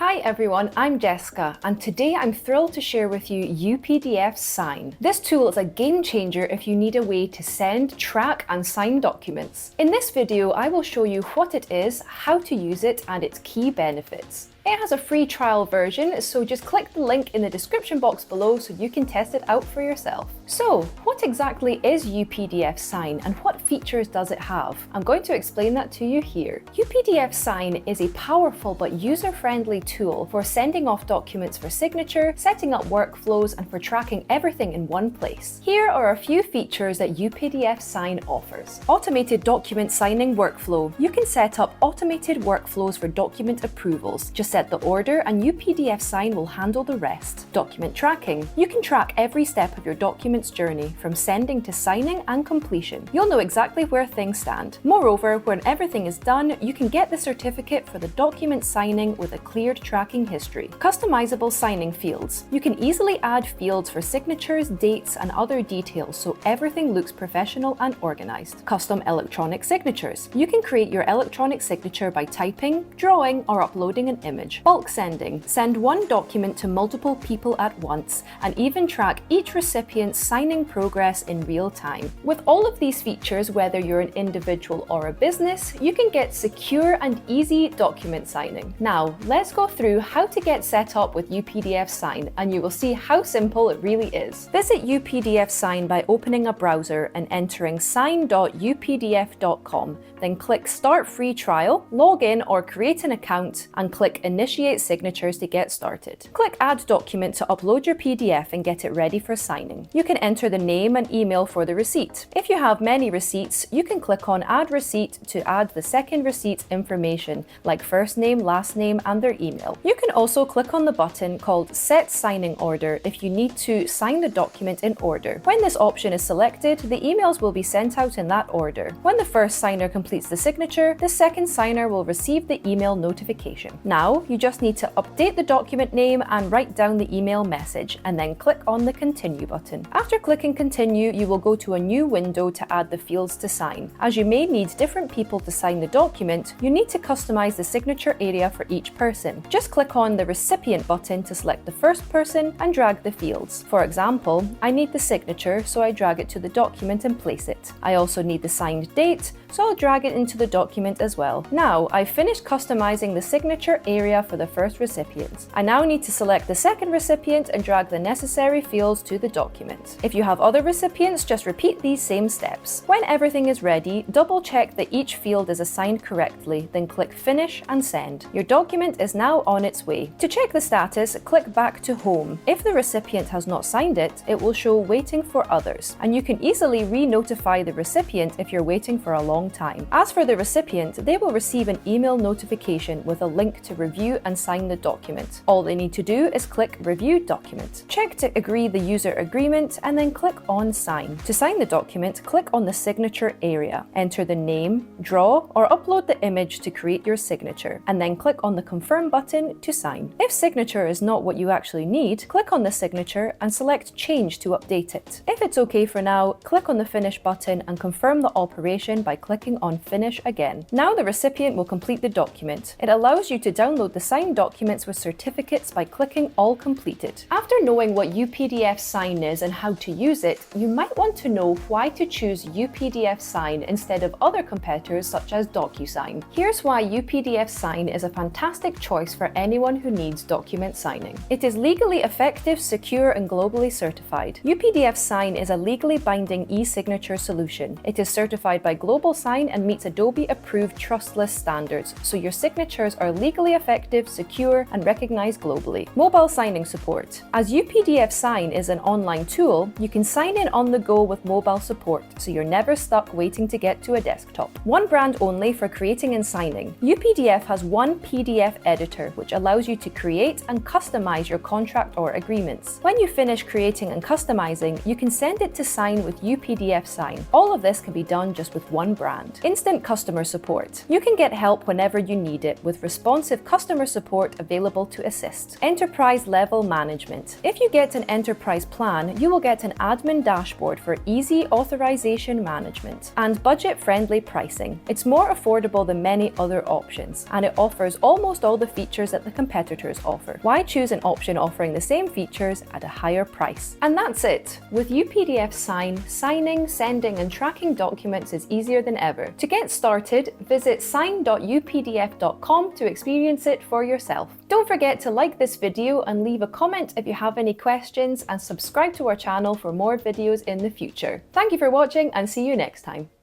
Hi everyone, I'm Jessica, and today I'm thrilled to share with you UPDF Sign. This tool is a game changer if you need a way to send, track, and sign documents. In this video, I will show you what it is, how to use it, and its key benefits. It has a free trial version, so just click the link in the description box below so you can test it out for yourself. So, what exactly is UPDF Sign and what features does it have? I'm going to explain that to you here. UPDF Sign is a powerful but user-friendly tool for sending off documents for signature, setting up workflows, and for tracking everything in one place. Here are a few features that UPDF Sign offers. Automated document signing workflow. You can set up automated workflows for document approvals. Just set the order and UPDF Sign will handle the rest. Document tracking. You can track every step of your document's journey, from sending to signing and completion. You'll know exactly where things stand. Moreover, when everything is done, you can get the certificate for the document signing with a cleared tracking history. Customizable signing fields. You can easily add fields for signatures, dates, and other details so everything looks professional and organized. Custom electronic signatures. You can create your electronic signature by typing, drawing, or uploading an image. Bulk sending. Send one document to multiple people at once and even track each recipient's signing progress in real time. With all of these features, whether you're an individual or a business, you can get secure and easy document signing. Now, let's go through how to get set up with UPDF Sign, and you will see how simple it really is. Visit UPDF Sign by opening a browser and entering sign.updf.com. Then click Start Free Trial, log in or create an account, and click Initiate Signatures to get started. Click Add Document to upload your PDF and get it ready for signing. You can enter the name and email for the receipt. If you have many receipts, you can click on Add Receipt to add the second receipt's information, like first name, last name, and their email. You can also click on the button called Set Signing Order if you need to sign the document in order. When this option is selected, the emails will be sent out in that order. When the first signer completes the signature, the second signer will receive the email notification. Now, you just need to update the document name and write down the email message, and then click on the Continue button. After clicking Continue, you will go to a new window to add the fields to sign. As you may need different people to sign the document, you need to customize the signature area for each person. Just click on the Recipient button to select the first person and drag the fields. For example, I need the signature, so I drag it to the document and place it. I also need the signed date, so I'll drag it into the document as well. Now, I've finished customizing the signature area for the first recipient. I now need to select the second recipient and drag the necessary fields to the document. If you have other recipients, just repeat these same steps. When everything is ready, double check that each field is assigned correctly, then click Finish and Send. Your document is now on its way. To check the status, click back to Home. If the recipient has not signed it, it will show Waiting for Others, and you can easily re-notify the recipient if you're waiting for a long time. As for the recipient, they will receive an email notification with a link to review and sign the document. All they need to do is click Review Document. Check to agree the user agreement and then click on Sign. To sign the document, click on the signature area. Enter the name, draw, or upload the image to create your signature, and then click on the Confirm button to sign. If signature is not what you actually need, click on the signature and select Change to update it. If it's okay for now, click on the Finish button and confirm the operation by clicking on Finish again. Now the recipient will complete the document. It allows you to download the signed documents with certificates by clicking All Completed. After knowing what UPDF Sign is and how to use it, you might want to know why to choose UPDF Sign instead of other competitors such as DocuSign. Here's why UPDF Sign is a fantastic choice for anyone who needs document signing. It is legally effective, secure, and globally certified. UPDF Sign is a legally binding e-signature solution. It is certified by DocuSign and meets Adobe-approved trustless standards, so your signatures are legally effective, secure, and recognized globally. Mobile signing support. As UPDF Sign is an online tool, you can sign in on the go with mobile support, so you're never stuck waiting to get to a desktop. One brand only for creating and signing. UPDF has one PDF editor, which allows you to create and customize your contract or agreements. When you finish creating and customizing, you can send it to sign with UPDF Sign. All of this can be done just with one brand. brand. Instant customer support. You can get help whenever you need it with responsive customer support available to assist. Enterprise level management. If you get an enterprise plan, you will get an admin dashboard for easy authorization management and budget-friendly pricing. It's more affordable than many other options, and it offers almost all the features that the competitors offer. Why choose an option offering the same features at a higher price? And that's it. With UPDF Sign, signing, sending, and tracking documents is easier than ever. To get started, visit sign.updf.com to experience it for yourself. Don't forget to like this video and leave a comment if you have any questions, and subscribe to our channel for more videos in the future. Thank you for watching, and see you next time.